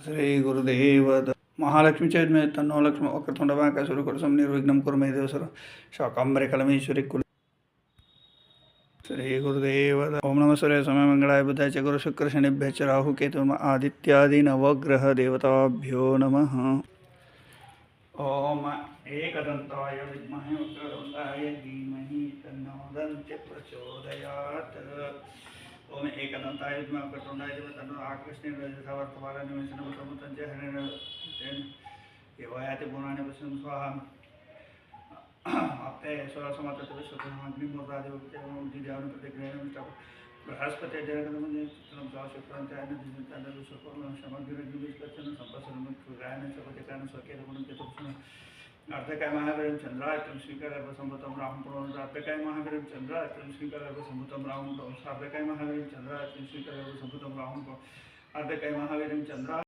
श्री गुरुदेव महालक्ष्मी च में तन्नो लक्ष्मी वक्रतुंडवाक्यसुरकुरुसं निर्विघ्नं कुरु मे देव सर्व शाकंभरी कलमेश्वरी कुल श्री गुरुदेव ओम नमः सूर्याय समय मंगलाय बुधाय च गुरु शुक्र शनिभ्य च राहु केतु आदित्यादि नवग्रह देवताभ्यो नमः। ओम एकदन्ताय विद्महे वक्रतुंडाय धीमहि तन्नो दन्ति प्रचोदयात्। ओम एकदन्ताय विद्महे वक्रतुंडाय धीमहि तन्नो आकृष्णेन रजसा वर्तमानं निमेषनं समुतं च हरेण केवयाति पुराणे वचनं स्वाहा आपते स्वसमातत विश्वकर्माग्निमूर्धादिवक्तेवमुद्दिजावनं प्रतिग्रहणं बृहस्पति जगन्मन्ये चित्रं शुक्रांचायन दिजन्तादलु सुपर्णं समग्रग्निविश्लक्षणं संपत्सरं गायनं सपतिकानं स्वकेतगुणं चतुर्षणं अर्धकाय महावीरं चंद्रायतं श्रीकरसंभूतं रामं प्रणोद अर्धकाय महावीरं चंद्रायतं श्रीकरसंभूतं रामं अर्धकाय महावीरं चंद्रायतं श्रीकरसंभूतं रामं अर्धकाय महावीरं चंद्रा